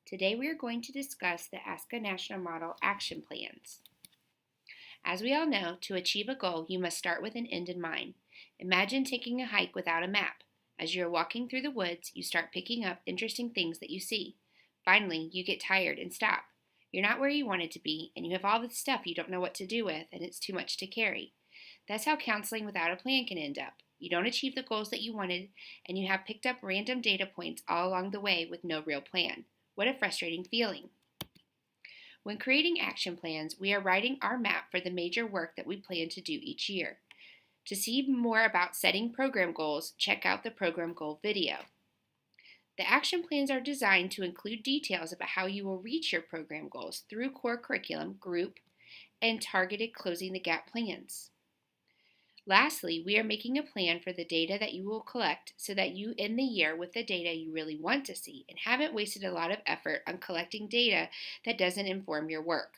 Today we are going to discuss the ASCA National Model Action Plans. As we all know, to achieve a goal, you must start with an end in mind. Imagine taking a hike without a map. As you are walking through the woods, you start picking up interesting things that you see. Finally, you get tired and stop. You're not where you wanted to be, and you have all this stuff you don't know what to do with, and it's too much to carry. That's how counseling without a plan can end up. You don't achieve the goals that you wanted, and you have picked up random data points all along the way with no real plan. What a frustrating feeling. When creating action plans, we are writing our map for the major work that we plan to do each year. To see more about setting program goals, check out the program goal video. The action plans are designed to include details about how you will reach your program goals through core curriculum, group, and targeted closing the gap plans. Lastly, we are making a plan for the data that you will collect so that you end the year with the data you really want to see and haven't wasted a lot of effort on collecting data that doesn't inform your work.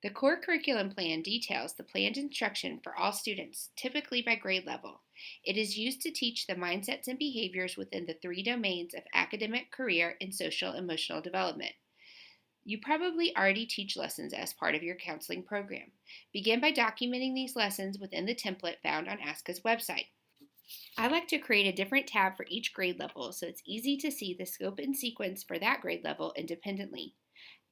The core curriculum plan details the planned instruction for all students, typically by grade level. It is used to teach the mindsets and behaviors within the 3 domains of academic, career, and social emotional development. You probably already teach lessons as part of your counseling program. Begin by documenting these lessons within the template found on ASCA's website. I like to create a different tab for each grade level so it's easy to see the scope and sequence for that grade level independently.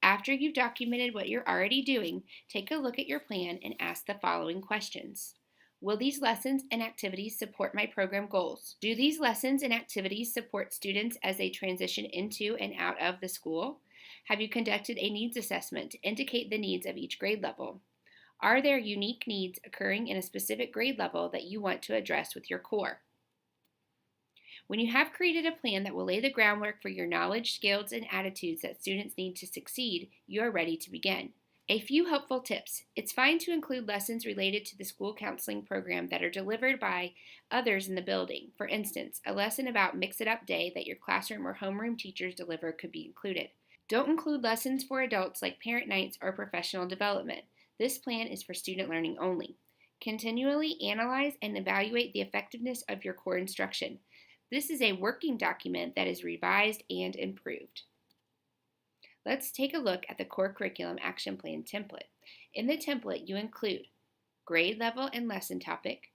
After you've documented what you're already doing, take a look at your plan and ask the following questions. Will these lessons and activities support my program goals? Do these lessons and activities support students as they transition into and out of the school? Have you conducted a needs assessment to indicate the needs of each grade level? Are there unique needs occurring in a specific grade level that you want to address with your core? When you have created a plan that will lay the groundwork for your knowledge, skills, and attitudes that students need to succeed, you are ready to begin. A few helpful tips. It's fine to include lessons related to the school counseling program that are delivered by others in the building. For instance, a lesson about mix-it-up day that your classroom or homeroom teachers deliver could be included. Don't include lessons for adults like parent nights or professional development. This plan is for student learning only. Continually analyze and evaluate the effectiveness of your core instruction. This is a working document that is revised and improved. Let's take a look at the core curriculum action plan template. In the template, you include grade level and lesson topic,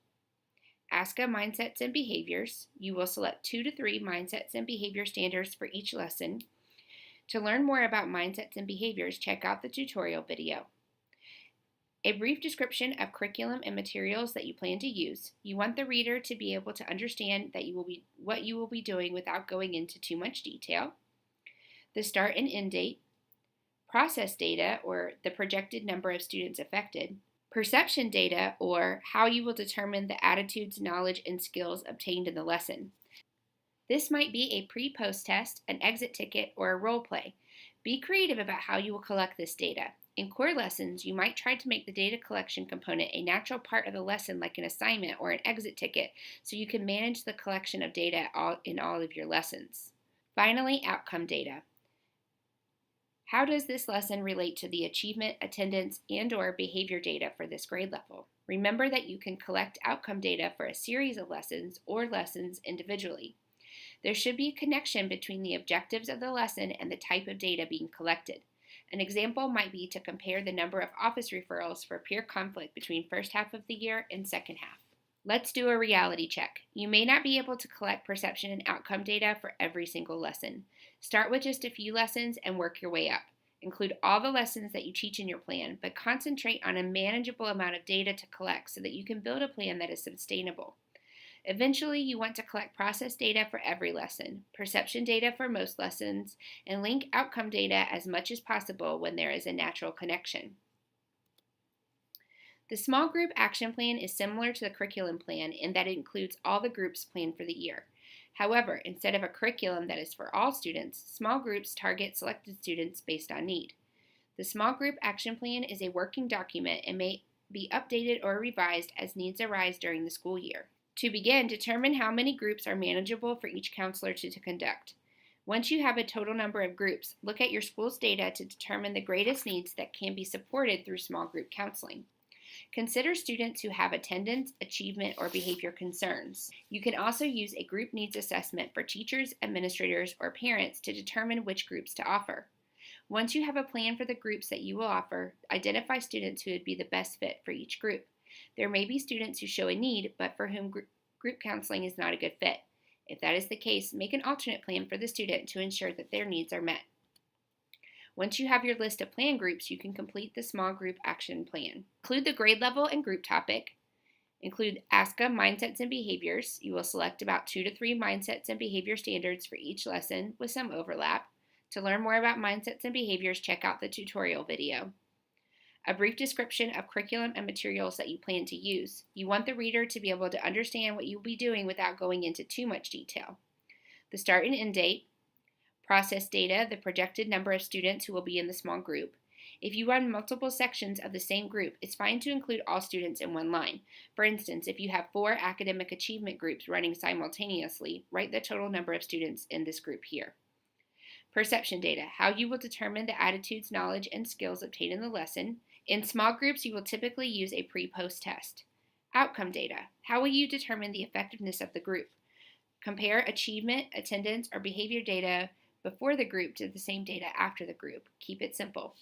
ASCA mindsets and behaviors. You will select 2 to 3 mindsets and behavior standards for each lesson. To learn more about mindsets and behaviors, check out the tutorial video. A brief description of curriculum and materials that you plan to use. You want the reader to be able to understand what you will be doing without going into too much detail. The start and end date, process data or the projected number of students affected, perception data or how you will determine the attitudes, knowledge, and skills obtained in the lesson. This might be a pre-post test, an exit ticket, or a role play. Be creative about how you will collect this data. In core lessons, you might try to make the data collection component a natural part of the lesson like an assignment or an exit ticket so you can manage the collection of data in all of your lessons. Finally, outcome data. How does this lesson relate to the achievement, attendance, and/or behavior data for this grade level? Remember that you can collect outcome data for a series of lessons or lessons individually. There should be a connection between the objectives of the lesson and the type of data being collected. An example might be to compare the number of office referrals for peer conflict between first half of the year and second half. Let's do a reality check. You may not be able to collect perception and outcome data for every single lesson. Start with just a few lessons and work your way up. Include all the lessons that you teach in your plan, but concentrate on a manageable amount of data to collect so that you can build a plan that is sustainable. Eventually, you want to collect process data for every lesson, perception data for most lessons, and link outcome data as much as possible when there is a natural connection. The small group action plan is similar to the curriculum plan in that it includes all the groups planned for the year. However, instead of a curriculum that is for all students, small groups target selected students based on need. The small group action plan is a working document and may be updated or revised as needs arise during the school year. To begin, determine how many groups are manageable for each counselor to conduct. Once you have a total number of groups, look at your school's data to determine the greatest needs that can be supported through small group counseling. Consider students who have attendance, achievement, or behavior concerns. You can also use a group needs assessment for teachers, administrators, or parents to determine which groups to offer. Once you have a plan for the groups that you will offer, identify students who would be the best fit for each group. There may be students who show a need, but for whom group counseling is not a good fit. If that is the case, make an alternate plan for the student to ensure that their needs are met. Once you have your list of plan groups, you can complete the small group action plan. Include the grade level and group topic. Include ASCA mindsets and behaviors. You will select about 2 to 3 mindsets and behavior standards for each lesson with some overlap. To learn more about mindsets and behaviors, check out the tutorial video. A brief description of curriculum and materials that you plan to use. You want the reader to be able to understand what you'll be doing without going into too much detail. The start and end date. Process data, the projected number of students who will be in the small group. If you run multiple sections of the same group, it's fine to include all students in one line. For instance, if you have 4 academic achievement groups running simultaneously, write the total number of students in this group here. Perception data, how you will determine the attitudes, knowledge, and skills obtained in the lesson. In small groups, you will typically use a pre-post test. Outcome data, how will you determine the effectiveness of the group? Compare achievement, attendance, or behavior data before the group to the same data after the group. Keep it simple.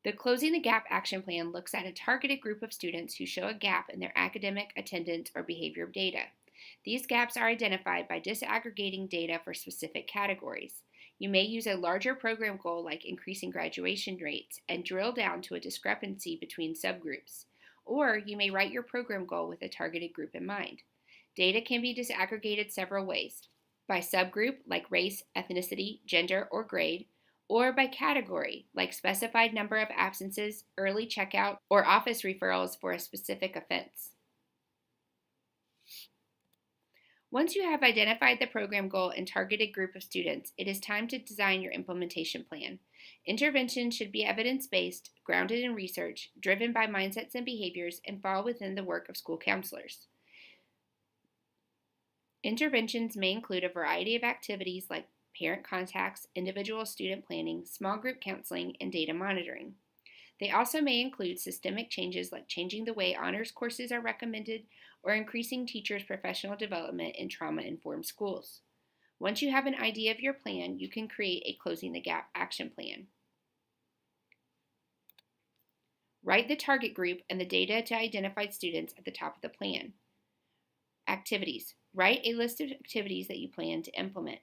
The Closing the Gap action plan looks at a targeted group of students who show a gap in their academic, attendance, or behavior data. These gaps are identified by disaggregating data for specific categories. You may use a larger program goal like increasing graduation rates and drill down to a discrepancy between subgroups. Or you may write your program goal with a targeted group in mind. Data can be disaggregated several ways: by subgroup, like race, ethnicity, gender, or grade, or by category, like specified number of absences, early checkout, or office referrals for a specific offense. Once you have identified the program goal and targeted group of students, it is time to design your implementation plan. Interventions should be evidence-based, grounded in research, driven by mindsets and behaviors, and fall within the work of school counselors. Interventions may include a variety of activities like parent contacts, individual student planning, small group counseling, and data monitoring. They also may include systemic changes like changing the way honors courses are recommended or increasing teachers' professional development in trauma-informed schools. Once you have an idea of your plan, you can create a Closing the Gap action plan. Write the target group and the data to identified students at the top of the plan. Activities. Write a list of activities that you plan to implement.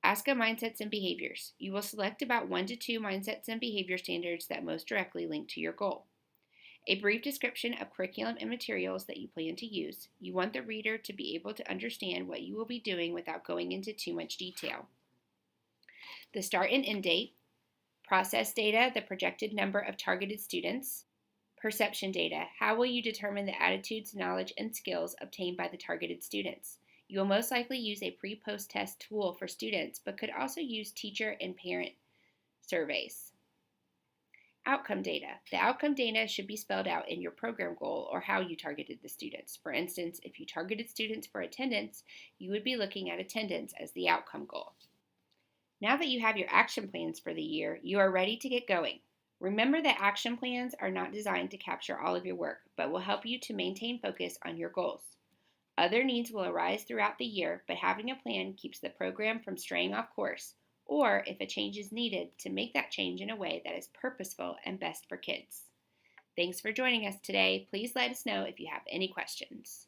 ASCA mindsets and behaviors. You will select about 1 to 2 mindsets and behavior standards that most directly link to your goal. A brief description of curriculum and materials that you plan to use. You want the reader to be able to understand what you will be doing without going into too much detail. The start and end date. Process data, the projected number of targeted students. Perception data, how will you determine the attitudes, knowledge, and skills obtained by the targeted students? You will most likely use a pre-post test tool for students, but could also use teacher and parent surveys. Outcome data. The outcome data should be spelled out in your program goal or how you targeted the students. For instance, if you targeted students for attendance, you would be looking at attendance as the outcome goal. Now that you have your action plans for the year, you are ready to get going. Remember that action plans are not designed to capture all of your work, but will help you to maintain focus on your goals. Other needs will arise throughout the year, but having a plan keeps the program from straying off course, or if a change is needed, to make that change in a way that is purposeful and best for kids. Thanks for joining us today. Please let us know if you have any questions.